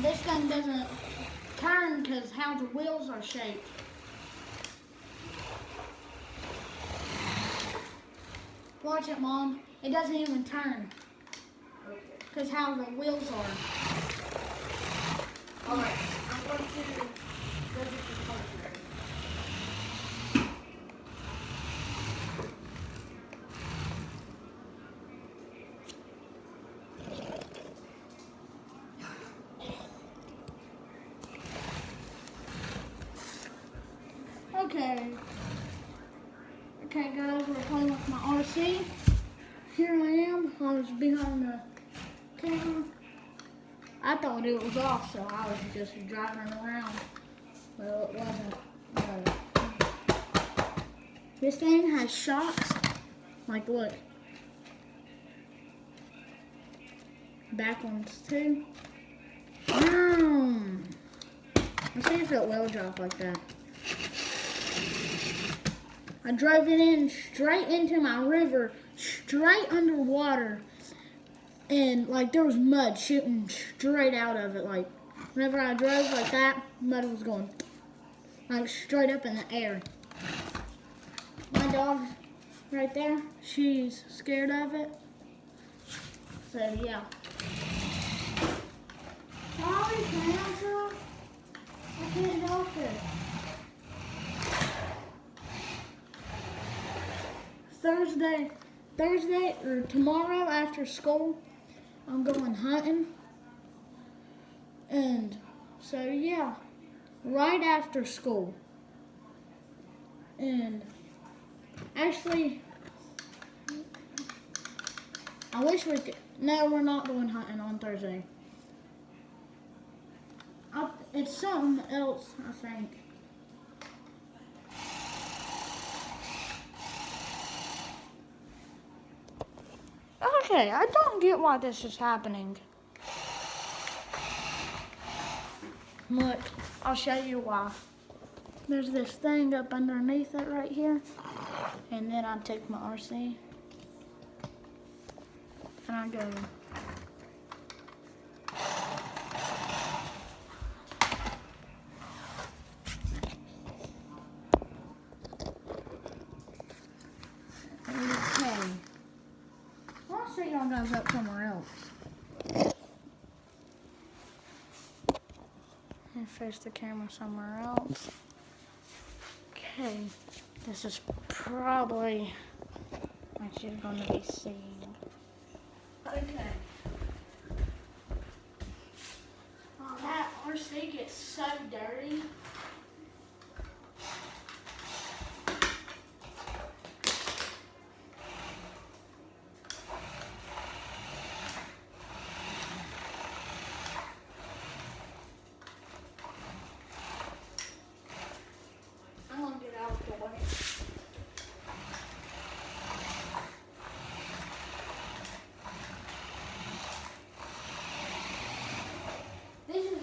this thing doesn't turn because how the wheels are shaped. Watch it, Mom. It doesn't even turn. Okay. Because how the wheels are. Alright, I'm going to go get the parts ready. Okay guys, we're playing with my RC. Here I am. I was behind the camera. I thought it was off, so I was just driving around. Well, it wasn't. No. This thing has shocks. Like, look. Back ones too. Let's see if it will drop like that. I drove it in straight into my river, straight underwater, and like there was mud shooting straight out of it. Like whenever I drove like that, mud was going like straight up in the air. My dog right there, she's scared of it. So yeah. Sorry, Santa. I can't help it. Thursday or tomorrow after school, I'm going hunting. And so yeah, right after school. And actually, I wish we could, no, we're not going hunting on Thursday. It's something else, I think. Okay, I don't get why this is happening. Look, I'll show you why. There's this thing up underneath it right here. And then I take my RC. And I go. Okay. I'll set y'all guys up somewhere else. And face the camera somewhere else. Okay. This is probably what you're going to be seeing. Okay. Oh, that RC gets so dirty. I'm going to get out of the way. This is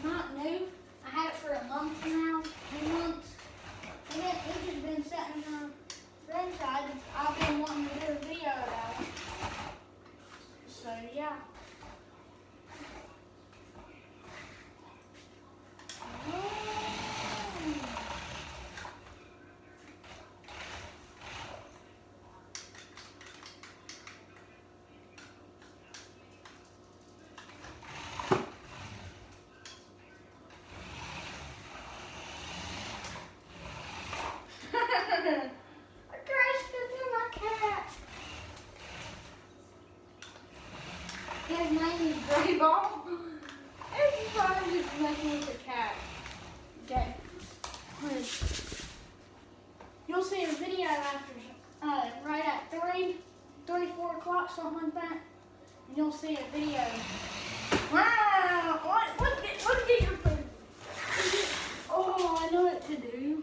not new. I had it for a month now, 2 months. And it's just been sitting inside. I've been wanting to do a video about it. So yeah. I crashed into my cat. His name is Gray Ball. Everybody is messing with the cat. Okay. You'll see a video after, right at 4 o'clock, something like that. And you'll see a video. Wow! What get your food? Oh, I know what to do.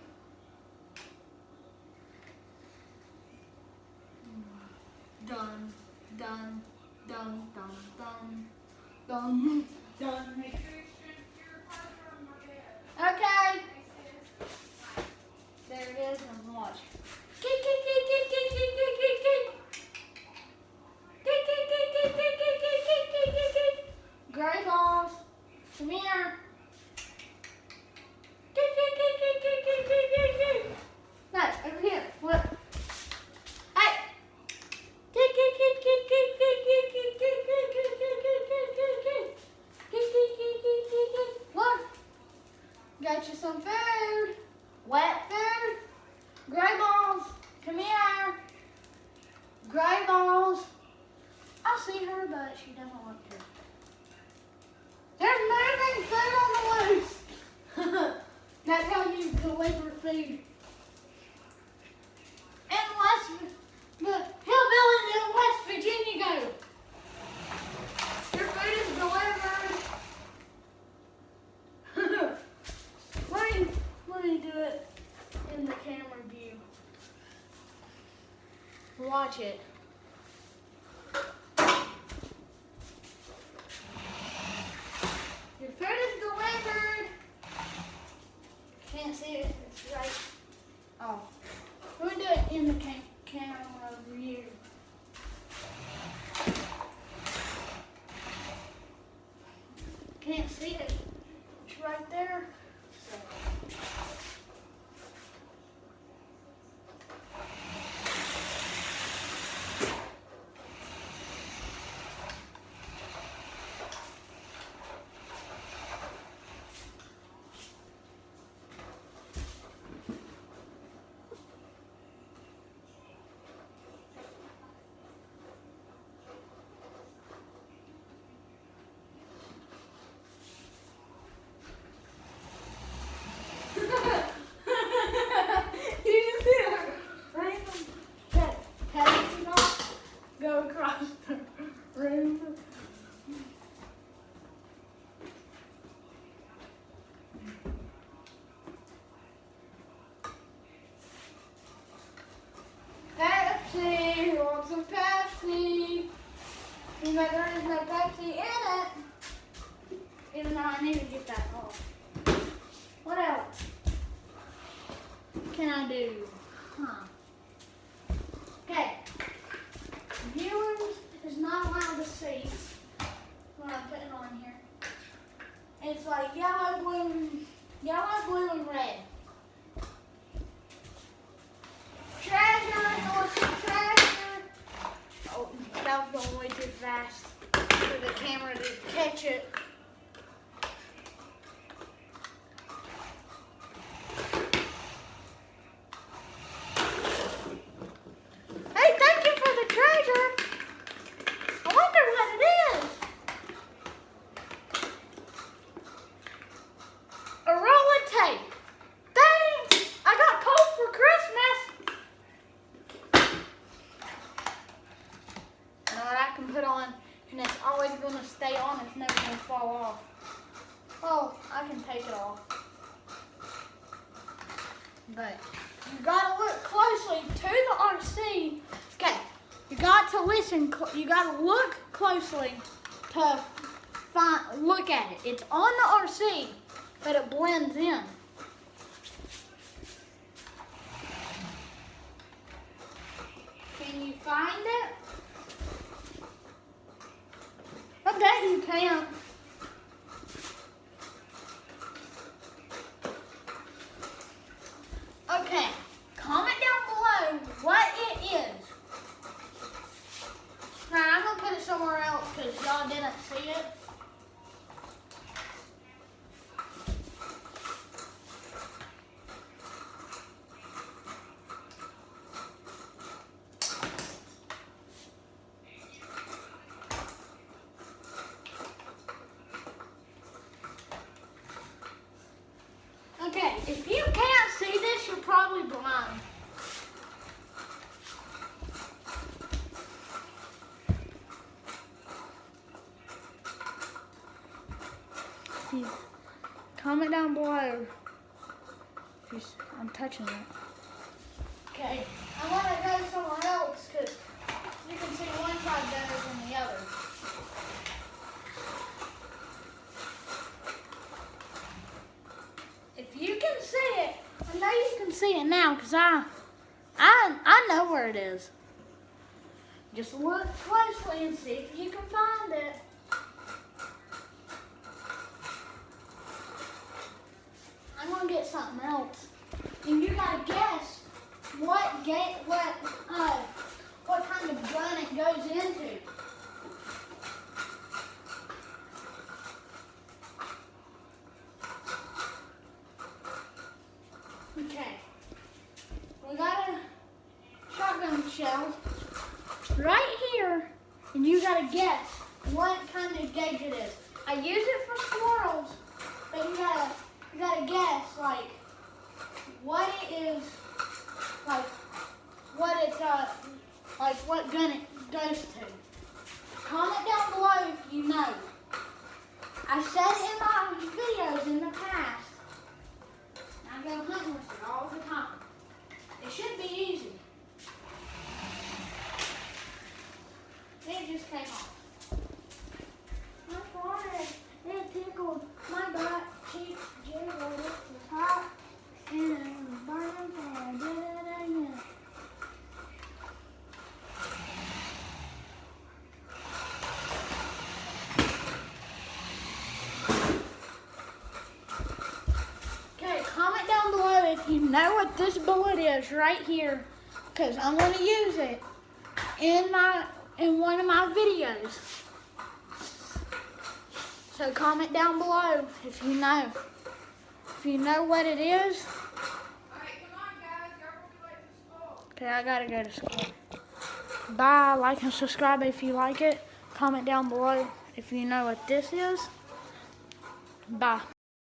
Done, done, done, done, done, done, done. Okay. There it is, and watch. Gray balls. Come here. No, over here. What? Hey. Look. Got you some food. Wet food. Gray balls. Come here. Gray balls. I see her, but she doesn't want to. There's moving food on the loose. That's how you deliver food. And the hillbillies in West Virginia go. Your food is delivered. Let me do it in the camera view. Watch it. Your food is delivered. Can't see it. It's right. Oh. We're going to do it in the camera view. Can't see it. It's right there. So. Go across the room. Pepsi, you want some Pepsi? Even though there is no Pepsi in it. Even though I need to get that off. What else can I do? Okay. Viewers is not allowed to see what I'm putting on here. It's like yellow, blue, and red. Treasure, treasure. Oh, that was going way too fast for the camera to catch it. Put on, and it's always going to stay on. It's never going to fall off. Oh, I can take it off. But you got to look closely to the RC. Okay, you got to listen. You got to look closely to look at it. It's on the RC, but it blends in. Can you find it? I bet you can. Okay, comment down below what it is. Now I'm gonna put it somewhere else because y'all didn't see it. Okay, if you can't see this, you're probably blind. Comment down below. I'm touching it. Okay, I want to go somewhere else because you can see one side better than the other. If you can see it, I know you can see it now because I know where it is. Just look closely and see if you can find it. something else. And you gotta guess what kind of gun it goes into. Okay. We got a shotgun shell right here, and you gotta guess what kind of gauge it is. I use it for squirrels, but you gotta guess like what it is, like what it's like what gun it goes to. Comment down below if you know. I said in my videos in the past, I go hunting with it all the time. It should be easy. It just came off. I farted. It tickled my butt, cheeks, jiggled, it was hot, and it was burning, so I did it again. Okay, comment down below if you know what this bullet is right here, because I'm going to use it in one of my videos. So comment down below if you know. If you know what it is. Alright, come on guys, y'all gonna be late for school. Okay, I gotta go to school. Bye. Like and subscribe if you like it. Comment down below if you know what this is. Bye.